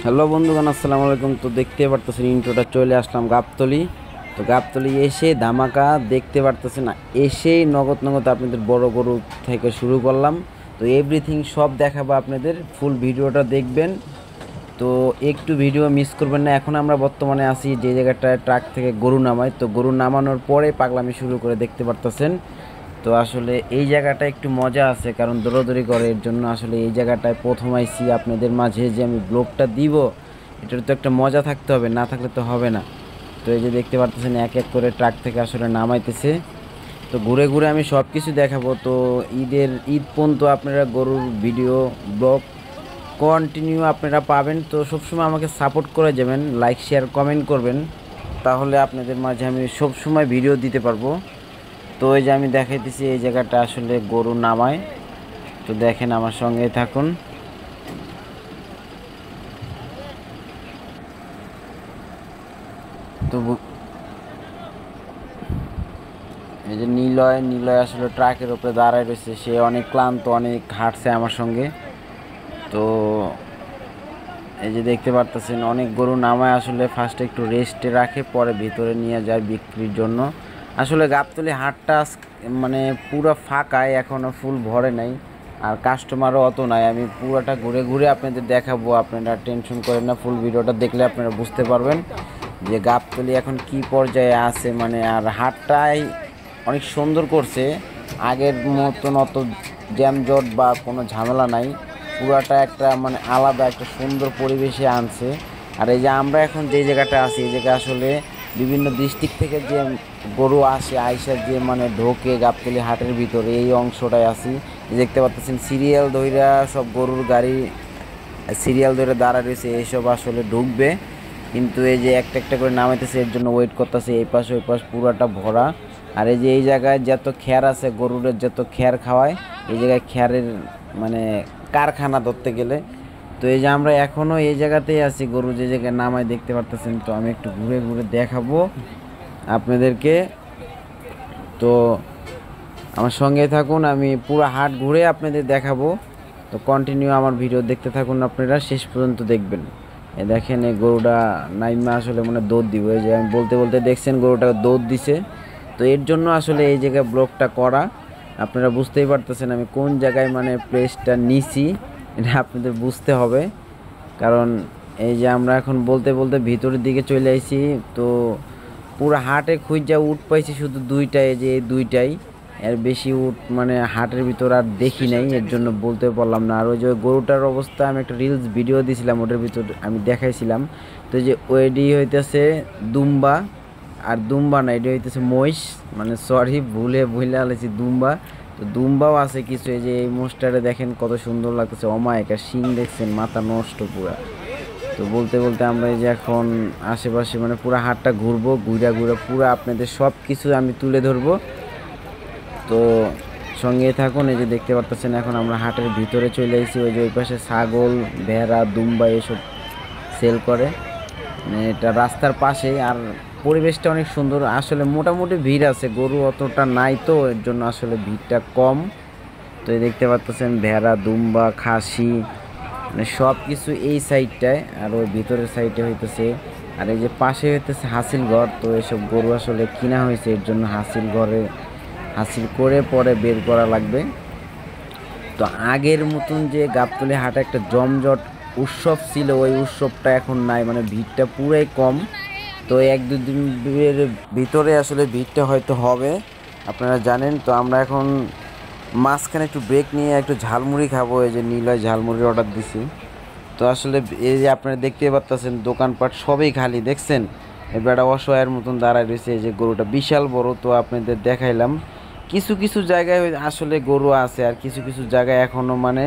Hello বন্ধুগণ, আসসালামু আলাইকুম। তো দেখতে পারতেছেন ইন্ট্রোটা চলে আসলাম গাবতলি। তো গাবতলি এসে ধামাকা দেখতে পারতেছেন, এসেই নগদ নগদ আপনাদের বড় গরু থেকে শুরু করলাম। তো এভরিথিং সব দেখাবো আপনাদের, ফুল ভিডিওটা দেখবেন। তো একটু ভিডিও মিস করবেন না। এখন আমরা বর্তমানে আছি যে জায়গাটায় ট্রাক থেকে গরু নামায়, তো গরু নামানোর পরে পাগলামি শুরু করে দেখতে পারতেছেন। তো আসলে এই জায়গাটা একটু মজা আছে, কারণ দৌড়াদৌড়ি করে, এর জন্য আসলে এই জায়গাটায় প্রথম আইসি আপনাদের মাঝে যে আমি ব্লগটা দিব, এটার তো একটা মজা থাকতে হবে, না থাকলে তো হবে না। তো এই যে দেখতে পারতেছেন এক এক করে ট্রাক থেকে আসলে নামাইতেছে। তো ঘুরে ঘুরে আমি সব কিছু দেখাবো। তো ঈদ পর্যন্ত আপনারা গরুর ভিডিও ব্লগ কন্টিনিউ আপনারা পাবেন। তো সবসময় আমাকে সাপোর্ট করে যাবেন, লাইক শেয়ার কমেন্ট করবেন, তাহলে আপনাদের মাঝে আমি সবসময় ভিডিও দিতে পারবো। তো এই যে আমি দেখাইতেছি এই জায়গাটা আসলে গরু নামায়। তো দেখেন, আমার সঙ্গেই থাকুন। তো এই যে নিলয় আসলে ট্রাকের উপরে দাঁড়ায় রয়েছে, সে অনেক ক্লান্ত, অনেক হাঁটছে আমার সঙ্গে। তো এই যে দেখতে পারতেছেন অনেক গরু নামায় আসলে ফার্স্টে একটু রেস্টে রাখে, পরে ভিতরে নিয়ে যায় বিক্রির জন্য। আসলে গাবতলী হাটটা মানে পুরো ফাঁকায়, এখনও ফুল ভরে নাই, আর কাস্টমারও অত নাই। আমি পুরোটা ঘুরে ঘুরে আপনাদের দেখাবো, আপনারা টেনশন করেন না, ফুল ভিডিওটা দেখলে আপনারা বুঝতে পারবেন যে গাবতলী এখন কি পর্যায়ে আছে। মানে আর হাটটাই অনেক সুন্দর করছে, আগের মতন অত জ্যামজট বা কোনো ঝামেলা নাই। পুরাটা একটা মানে আলাদা একটা সুন্দর পরিবেশে আনছে। আর এই যে আমরা এখন যে জায়গাটা আছি, এই জায়গায় আসলে বিভিন্ন ডিস্ট্রিক্ট থেকে যে গরু আসে, আইসা যে মানে ঢোকে গাবতলী হাটের ভিতরে, এই অংশটায় আছি। দেখতে পাচ্ছেন সিরিয়াল ধইরা সব গরুর গাড়ি সিরিয়াল ধরে দাঁড়া রয়েছে, এইসব আসলে ঢুকবে। কিন্তু এই যে একটা একটা করে নামাইতেছে, এর জন্য ওয়েট করতেছে। এই পাশ ওই পাশ পুরাটা ভরা। আর এই যে এই জায়গায় যত খ্যার আছে, গরুর যত খ্যার খাওয়ায়, এই জায়গায় খ্যারের মানে কারখানা ধরতে গেলে। তো এই যে আমরা এখনও এই জায়গাতেই আছি, গরু যে জায়গায় নামায় দেখতে পারতেছেন। তো আমি একটু ঘুরে ঘুরে দেখাবো আপনাদেরকে। তো আমার সঙ্গে থাকুন, আমি পুরো হাট ঘুরে আপনাদের দেখাবো। তো কন্টিনিউ আমার ভিডিও দেখতে থাকুন, আপনারা শেষ পর্যন্ত দেখবেন। এই দেখেন, এই গরুটা নাইমা আসলে মানে দৌড় দিব। এই যে আমি বলতে বলতে দেখছেন গরুটা দৌড় দিছে। তো এর জন্য আসলে এই জায়গায় ব্লগটা করা। আপনারা বুঝতেই পারতেছেন আমি কোন জায়গায় মানে প্লেসটা নিছি, এটা আপনাদের বুঝতে হবে। কারণ এই যে আমরা এখন বলতে বলতে ভিতরের দিকে চলে আইছি। তো পুরো হাটে খুঁজা উঠ পাইছি শুধু দুইটাই, এই যে এই দুইটাই, এর বেশি উঠ মানে হাটের ভিতর আর দেখি নাই, এর জন্য বলতে পারলাম না। আর ওই যে গরুটার অবস্থা আমি একটা রিলস ভিডিও দিয়েছিলাম, ওটার ভিতর আমি দেখাইছিলাম। তো যে ওইডি হইতেছে দুম্বা, আর দুম্বা না, এটি হইতেছে মহিষ, মানে সরি ভুলে আলেছি দুম্বা। তো দুম্বাও আছে কিছু। এই যে এই মোষটারে দেখেন কত সুন্দর লাগতেছে, অমায়িকা শিং দেখছেন, মাথা নষ্ট পুরা। তো বলতে বলতে আমরা এই যে এখন আশেপাশে মানে পুরো হাটটা ঘুরবো, ঘুরা ঘুরে পুরো আপনাদের সব কিছু আমি তুলে ধরবো। তো সঙ্গে থাকুন। এই যে দেখতে পাচ্ছেন এখন আমরা হাটের ভিতরে চলে এসেছি। ওই যে ওই পাশে ছাগল, ভেড়া, দুম্বা এসব সেল করে, মানে এটা রাস্তার পাশে। আর পরিবেশটা অনেক সুন্দর, আসলে মোটামুটি ভিড় আছে, গরু অতটা নাই, তো এর জন্য আসলে ভিড়টা কম। তো এই দেখতে পাচ্ছেন ভেড়া, দুম্বা, খাসি, মানে সব কিছু এই সাইডটায়। আর ওই ভিতরের সাইডে হইতেছে, আর এই যে পাশে হইতেছে হাসিল ঘর। তো এসব গরু আসলে কিনা হয়েছে, এর জন্য হাসিল ঘরে হাসিল করে পরে বের করা লাগবে। তো আগের মতন যে গাবতলী হাটে একটা জমজট উৎসব ছিল, ওই উৎসবটা এখন নাই, মানে ভিড়টা পুরাই কম। তো এক দুদিনের ভিতরে আসলে ভিড়টা হয়তো হবে, আপনারা জানেন। তো আমরা এখন মাঝখানে একটু ব্রেক নিয়ে একটু ঝালমুড়ি খাবো। এই যে নিলয় ঝালমুড়ির অর্ডার দিছি। তো আসলে এই যে আপনারা দেখতে পাচ্ছেন দোকানপাট সবই খালি, দেখছেন এবার অসহায়ের মতন দাঁড়ায় রয়েছে। এই যে গরুটা বিশাল বড়, তো আপনাদের দেখাইলাম। কিছু কিছু জায়গায় আসলে গরু আছে, আর কিছু কিছু জায়গায় এখনও মানে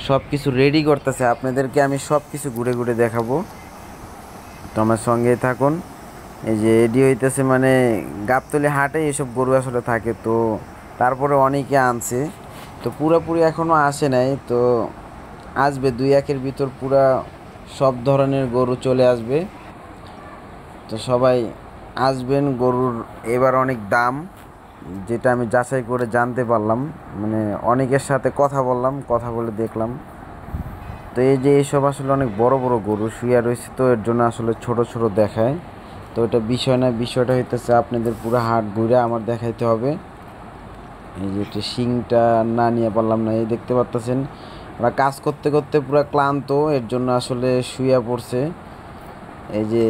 সব কিছু রেডি করতেছে। আপনাদেরকে আমি সব কিছু ঘুরে ঘুরে দেখাবো, তো আমার সঙ্গেই থাকুন। এই যে এডি হইতেছে মানে গাবতলী হাটে এসব গরু আসলে থাকে। তো তারপরে অনেকে আনছে, তো পুরোপুরি এখনও আসে নাই। তো আসবে দুই একের ভিতর পুরা সব ধরনের গরু চলে আসবে। তো সবাই আসবেন। গরুর এবার অনেক দাম, যেটা আমি যাচাই করে জানতে পারলাম, মানে অনেকের সাথে কথা বললাম, কথা বলে দেখলাম। তো এই যে এইসব আসলে অনেক বড় বড় গরু শুয়ে রয়েছে, তো এর জন্য আসলে ছোট ছোট দেখায়। তো এটা বিষয় না, বিষয়টা হইতেছে আপনাদের পুরো হাট ঘুরে আমার দেখাইতে হবে। এই যে এটা শিংটা না নিয়ে পারলাম না। এই দেখতে পাচ্ছেন ওরা কাজ করতে করতে পুরো ক্লান্ত, এর জন্য আসলে শুয়ে পড়ছে। এই যে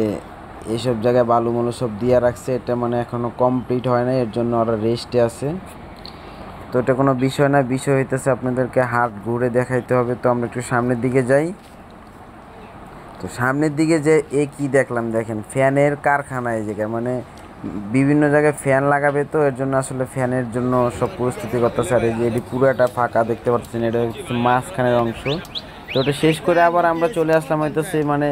এইসব জায়গায় বালু মালু সব দিয়ে রাখছে, এটা মানে এখনো কমপ্লিট হয় না, এর জন্য ওরা রেস্টে আছে। তো এটা কোনো বিষয় না, বিষয় হইতেছে আপনাদেরকে হাট ঘুরে দেখাইতে হবে। তো আমরা একটু সামনের দিকে যাই। তো সামনের দিকে যে কি দেখলাম, দেখেন ফ্যানের কারখানা এই জায়গায়, মানে বিভিন্ন জায়গায় ফ্যান লাগাবে, তো এর জন্য আসলে ফ্যানের জন্য সব প্রস্তুতি করতেছে। আর এই যে এটি পুরোটা ফাঁকা দেখতে পাচ্ছেন, এটা হচ্ছে মাঝখানের অংশ। তো ওটা শেষ করে আবার আমরা চলে আসলাম হইতেছে মানে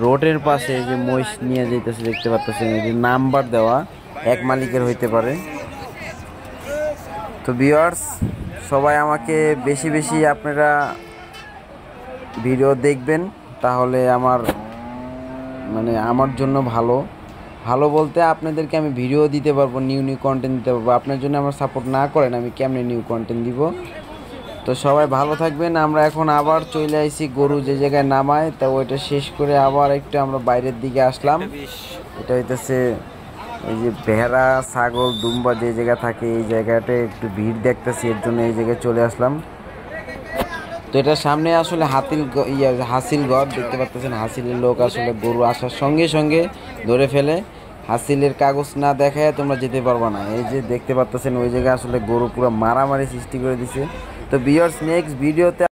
রোডের পাশে যে মহিষ নিয়ে যেতেছে দেখতে পাচ্ছেন, এই যে নাম্বার দেওয়া এক মালিকের হইতে পারে। তো ভিউয়ার্স, সবাই আমাকে বেশি বেশি আপনারা ভিডিও দেখবেন, তাহলে আমার মানে আমার জন্য ভালো। ভালো বলতে আপনাদেরকে আমি ভিডিও দিতে পারবো, নিউ নিউ কন্টেন্ট দিতে পারবো। আপনার জন্য আমার সাপোর্ট না করেন আমি কেমনে নিউ কন্টেন্ট দিব? তো সবাই ভালো থাকবেন। আমরা এখন আবার চলে আইছি গরু যে জায়গায় নামায়, তা ওইটা শেষ করে আবার একটু আমরা বাইরের দিকে আসলাম। এটা হইতেছে এই যে ভেড়া ছাগল দুম্বা যে জায়গা থাকে, এই জায়গাটায় একটু ভিড় দেখতেছি, এর জন্য এই জায়গায় চলে আসলাম। তো এটার সামনে আসলে হাসিল ঘর দেখতে পাচ্ছেন। হাসিলের লোক আসলে গরু আসার সঙ্গে সঙ্গে ধরে ফেলে, হাসিলের কাগজ না দেখায় তোমরা যেতে পারবা না। এই যে দেখতে পাচ্ছেন ওই জায়গায় আসলে গরু পুরো মারামারি সৃষ্টি করে দিছে। তো ভিউয়ার্স, নেক্সট ভিডিওতে